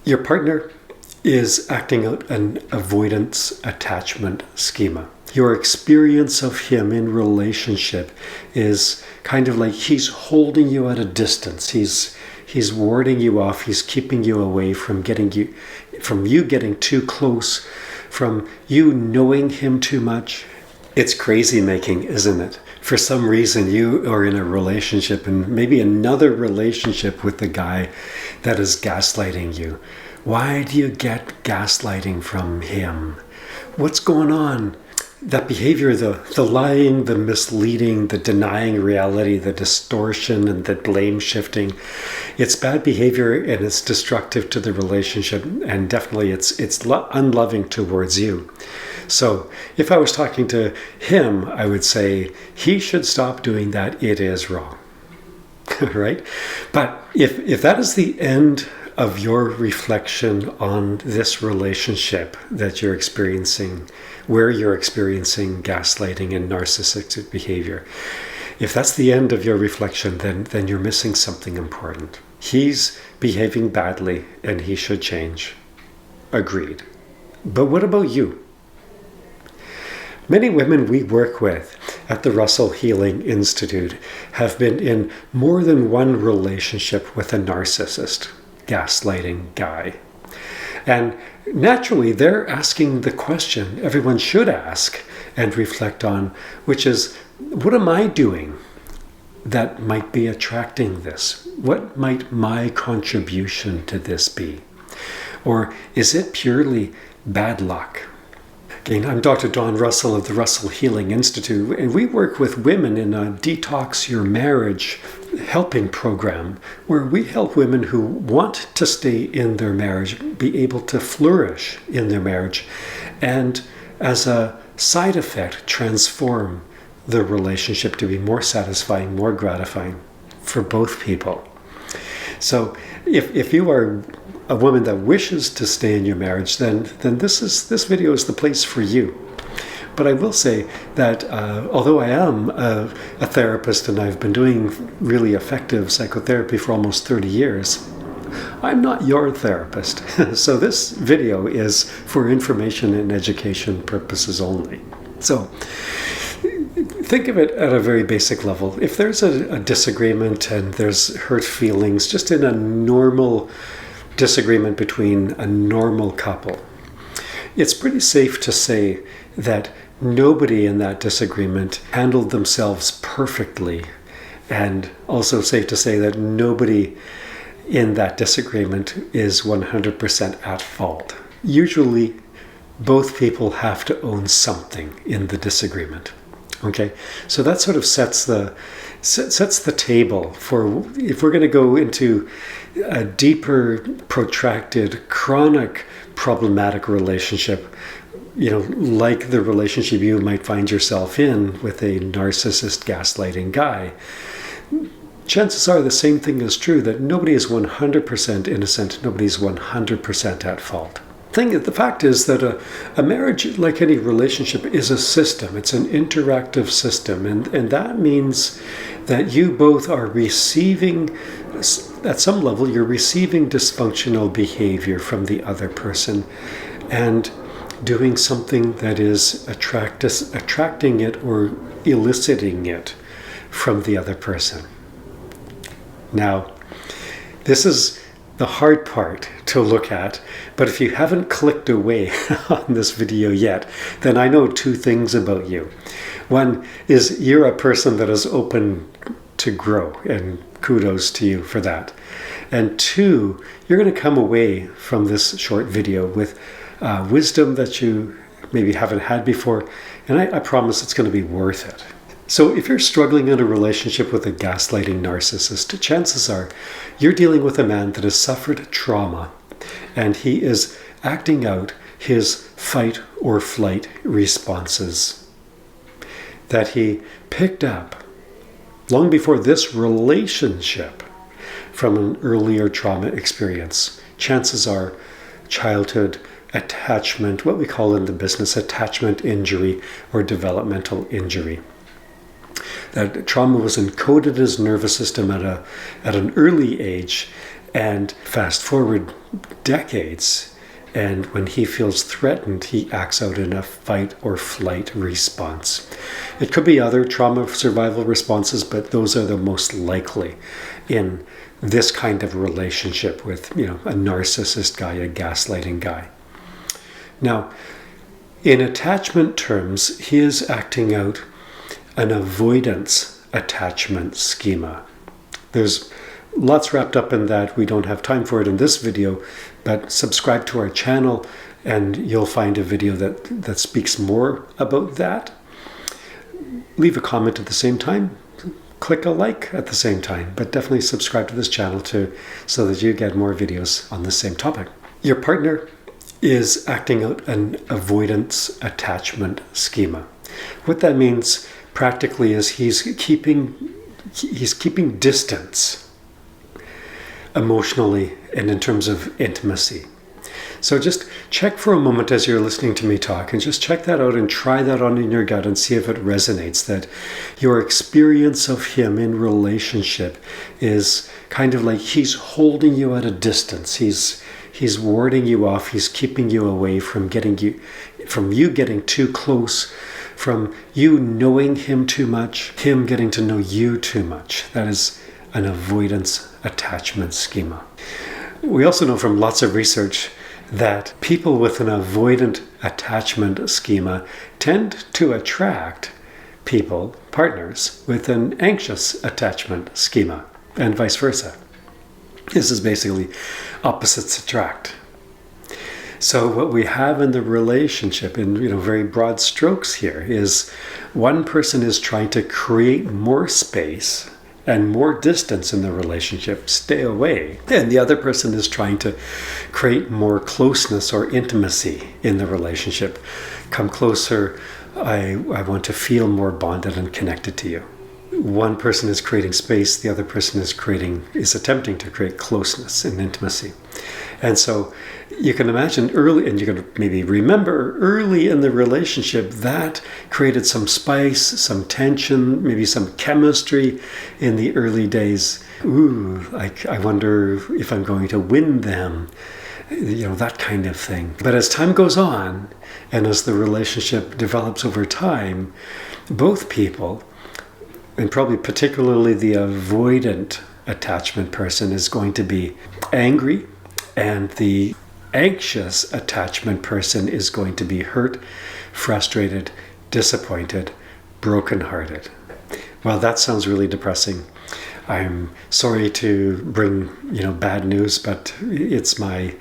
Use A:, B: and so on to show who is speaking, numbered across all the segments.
A: Your partner is acting out an avoidance attachment schema. Your experience of him in relationship is kind of like he's holding you at a distance. He's warding you off. He's keeping you away from you getting too close, from you knowing him too much. It's crazy making, isn't it? For some reason, you are in a relationship, and maybe another relationship with the guy that is gaslighting you. Why do you get gaslighting from him? What's going on? That behavior, the lying, the misleading, the denying reality, the distortion, and the blame shifting, it's bad behavior and it's destructive to the relationship, and definitely it's unloving towards you. So if I was talking to him, I would say he should stop doing that. It is wrong. Right? But if that is the end of your reflection on this relationship that you're experiencing, where you're experiencing gaslighting and narcissistic behavior, if that's the end of your reflection, then you're missing something important. He's behaving badly and he should change. Agreed. But what about you? Many women we work with at the Russell Healing Institute have been in more than one relationship with a narcissist, gaslighting guy. And naturally, they're asking the question everyone should ask and reflect on, which is, what am I doing that might be attracting this? What might my contribution to this be? Or is it purely bad luck? Again, I'm Dr. Don Russell of the Russell Healing Institute, and we work with women in a Detox Your Marriage helping program where we help women who want to stay in their marriage be able to flourish in their marriage, and as a side effect, transform the relationship to be more satisfying, more gratifying for both people. So if you are a woman that wishes to stay in your marriage, then this video is the place for you. But I will say that although I am a therapist and I've been doing really effective psychotherapy for almost 30 years, I'm not your therapist. So this video is for information and education purposes only. So think of it at a very basic level. If there's a disagreement and there's hurt feelings, just in a normal disagreement between a normal couple, it's pretty safe to say that nobody in that disagreement handled themselves perfectly, and also safe to say that nobody in that disagreement is 100% at fault. Usually, both people have to own something in the disagreement. Okay, so that sort of sets the table for if we're going to go into a deeper, protracted, chronic, problematic relationship, like the relationship you might find yourself in with a narcissist gaslighting guy. Chances are the same thing is true, that nobody is 100% innocent, nobody's 100% at fault. The fact is that a marriage, like any relationship, is a system. It's an interactive system. And that means that you both are receiving, at some level, you're receiving dysfunctional behavior from the other person and doing something that is attracting it or eliciting it from the other person. Now, this is the hard part to look at, but if you haven't clicked away on this video yet, then I know two things about you. One is you're a person that is open to grow, and kudos to you for that. And two, you're going to come away from this short video with wisdom that you maybe haven't had before, and I promise it's going to be worth it. So if you're struggling in a relationship with a gaslighting narcissist, chances are you're dealing with a man that has suffered trauma, and he is acting out his fight or flight responses that he picked up long before this relationship from an earlier trauma experience. Chances are childhood attachment, what we call in the business attachment injury or developmental injury. That trauma was encoded in his nervous system at an early age, And fast forward decades, and when he feels threatened, he acts out in a fight or flight response. It could be other trauma survival responses, but those are the most likely in this kind of relationship with, a narcissist guy, a gaslighting guy. Now, in attachment terms, he is acting out an avoidance attachment schema. There's lots wrapped up in that. We don't have time for it in this video, but subscribe to our channel and you'll find a video that speaks more about that. Leave a comment at the same time. Click a like at the same time, but definitely subscribe to this channel too, so that you get more videos on the same topic. Your partner is acting out an avoidance attachment schema. What that means practically is he's keeping distance emotionally and in terms of intimacy. So just check for a moment as you're listening to me talk, and just check that out and try that on in your gut and see if it resonates, that your experience of him in relationship is kind of like he's holding you at a distance. He's warding you off. He's keeping you away from you getting too close, from you knowing him too much, him getting to know you too much. That is an avoidance attachment schema. We also know from lots of research that people with an avoidant attachment schema tend to attract partners with an anxious attachment schema, and vice versa. This is basically opposites attract. So what we have in the relationship, in very broad strokes here, is one person is trying to create more space and more distance in the relationship, stay away. And the other person is trying to create more closeness or intimacy in the relationship. Come closer, I want to feel more bonded and connected to you. One person is creating space, the other person is attempting to create closeness and intimacy. And so you can imagine early, and you can maybe remember early in the relationship, that created some spice, some tension, maybe some chemistry in the early days. I wonder if I'm going to win them, that kind of thing. But as time goes on, and as the relationship develops over time, both people, and probably particularly the avoidant attachment person, is going to be angry, and the anxious attachment person is going to be hurt, frustrated, disappointed, brokenhearted. Well, that sounds really depressing. I'm sorry to bring, bad news, but it's my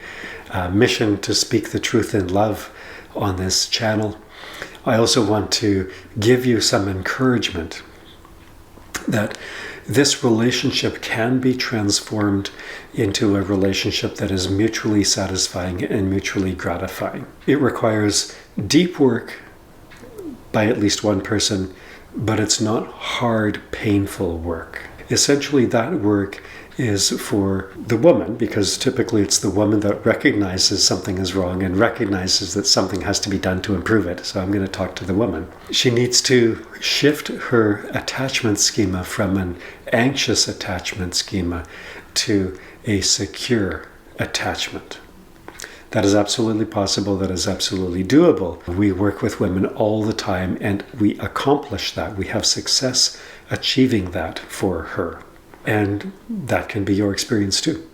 A: mission to speak the truth in love on this channel. I also want to give you some encouragement that this relationship can be transformed into a relationship that is mutually satisfying and mutually gratifying. It requires deep work by at least one person, but it's not hard, painful work. Essentially, that work is for the woman, because typically it's the woman that recognizes something is wrong and recognizes that something has to be done to improve it. So I'm going to talk to the woman. She needs to shift her attachment schema from an anxious attachment schema to a secure attachment. That is absolutely possible. That is absolutely doable. We work with women all the time, and we accomplish that. We have success achieving that for her. And that can be your experience too.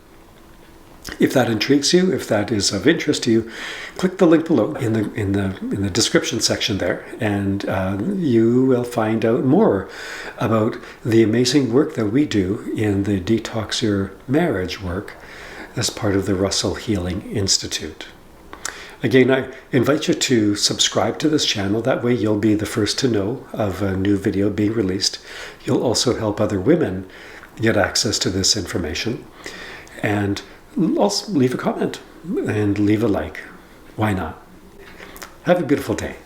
A: If that intrigues you, if that is of interest to you, click the link below in the description section there, and you will find out more about the amazing work that we do in the Detox Your Marriage work as part of the Russell Healing Institute. Again, I invite you to subscribe to this channel. That way you'll be the first to know of a new video being released. You'll also help other women get access to this information. And also leave a comment and leave a like. Why not? Have a beautiful day.